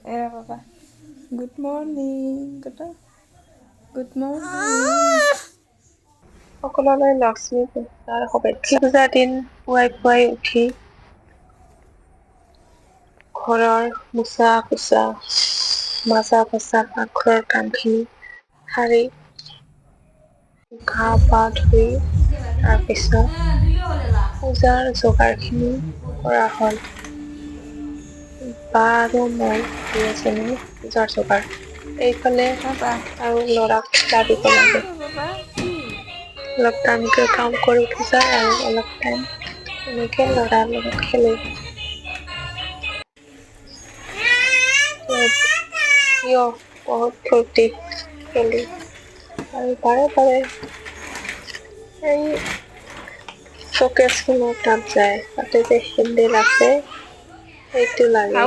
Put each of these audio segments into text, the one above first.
এৰা বাবা good morning কটা গুড মৰ্ণিং সকলোলৈ লক্ষ্মী পূজাৰ শুভেচ্ছা পূজাৰ দিন পুৱাই উঠি ঘৰৰ মোচা কোচা মাজা কচা পাকঘৰৰ কামখিনি সাৰি গা পা ধুই তাৰপিছত পূজাৰ যোগাৰখিনি কৰা হ'ল। বা আৰু মই দুয়োজনে পূজাৰ যোগাৰ এইফালে আৰু ল'ৰাক লাগিব লাগে। অলপ টাইমকে কাম কৰি পূজা আৰু অলপ টাইম এনেকে ল'ৰাৰ লগত খেলো। বহুত ফূৰ্তি খেলি আৰু বাৰে এই শ্বকেছখনৰ তাত যায় তাতে যে হেণ্ডেল আছে সেইটো লাগে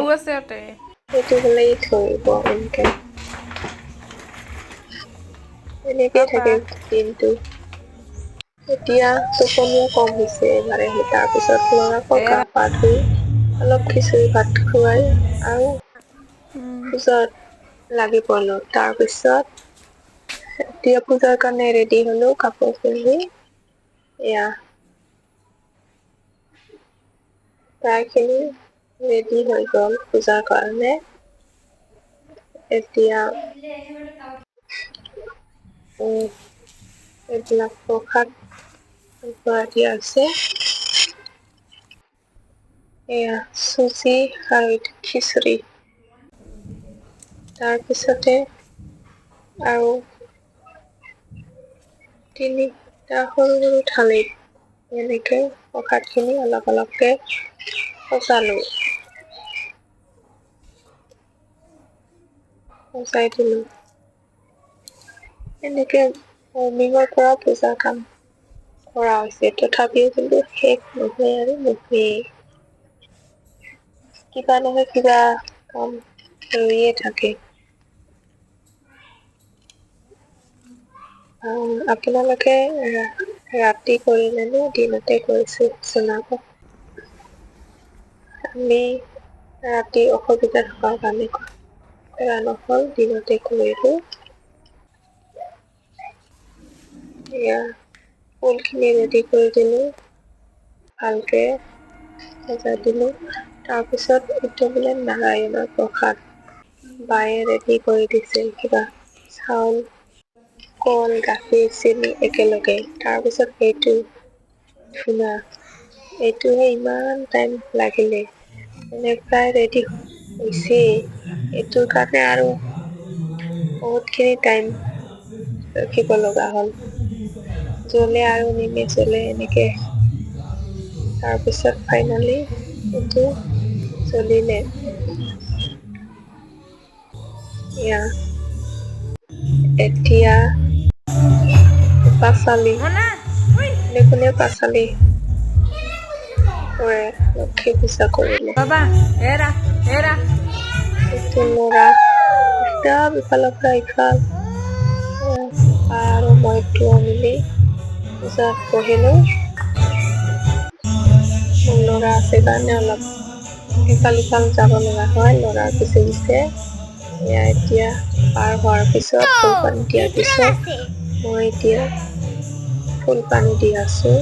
সেইটো হ'লে ধৰিব এনেকে থাকে দিনটো। এতিয়া টোপনিও কম হৈছে তাৰ পিছত ল'ৰাকো গা পা ধুই অলপ খিচিৰি ভাত খুৱাই আৰু পূজাত লাগি পৰিলো। তাৰপিছত এতিয়া পূজাৰ কাৰণে ৰেডি হলো কাপোৰ পিন্ধি এয়া প্ৰায়খিনি ৰেডি হৈ গ'ল পূজাৰ কাৰণে। এতিয়া এইবিলাক প্ৰসাদ দিয়া আছে। এয়া চুজি আৰু খিচিৰি। তাৰপিছতে আৰু তিনিটা সৰু থালিত এনেকে প্ৰসাদ খিনি অলপকে সজালো। সজাই দিলো। এনেকে মৰ্ণিঙৰ পৰা পূজাৰ কাম কৰা হৈছে তথাপিও কিন্তু শেষ নহয়েই। কিবা নহয় কিবা কাম ৰৈয়ে থাকে। আপোনালোকে ৰাতি কৰিলে নে দিনতে কৰিছে জনাব। আমি ৰাতি অসুবিধা থকাৰ কাৰণে কৰা নহ'ল দিনতে কৰিলো। এয়া ফুলখিনি ৰেডি কৰি দিলো ভালকে সজাই দিলো। তাৰপিছত এইটো বোলে নাৰায়ণৰ প্ৰসাদ বায়ে ৰেডি কৰি দিছিল কিবা চাউল কল গাখীৰ চেনি একেলগে। তাৰপিছত এইটো ধূনা এইটোহে ইমান টাইম লাগিলে মানে প্ৰায় ৰেডি হৈছেই এইটোৰ কাৰণে আৰু বহুতখিনি টাইম ৰখিব লগা হ'ল। জ্বলে আৰু নিমিজলে এনেকে। তাৰপিছত ফাইনেলি এইটো জ্বলিলে। এয়া এতিয়া পাঁচালি কোনে কোনে পাঁচালি কৰে লক্ষী পূজা কৰিলে। এইটো ল'ৰা একদম ইফালৰ পৰা ইফাল আৰু মই মিলি পূজাত বহিলো। মোৰ ল'ৰা আছে কাৰণে অলপ ইফাল সিফাল যাব লগা হয় ল'ৰাৰ পিছে পিছে। এয়া এতিয়া পাৰ হোৱাৰ পিছত ফুল পানী দিয়াৰ পিছত মই এতিয়া ফুল পানী দি আছো।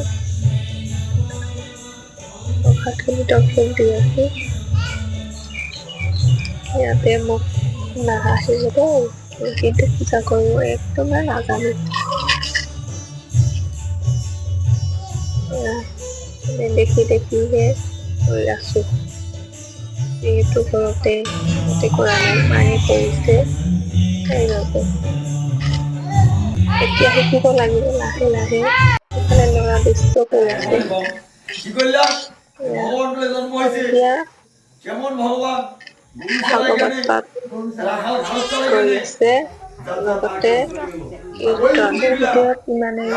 প্ৰসাদখিনিতো ফুল দি আছো। ইয়াতে মোক নাহাঁহিব দেই কিন্তু পূজা কৰিব একদমেই নাজানো। দেখিহে কৰি আছো। যিহেতু ঘৰতে কৰা নাই মায়ে কৰিছে সেইবাবে। এতিয়া শিকিব লাগিব লাহে লাহে। ইফালে ল'ৰা দুষ্ট কৰি আছে। এতিয়া ভাগৱত পাঠ কৰি আছে লগতে কীৰ্তন ভিডিঅ'ত ইমানেই।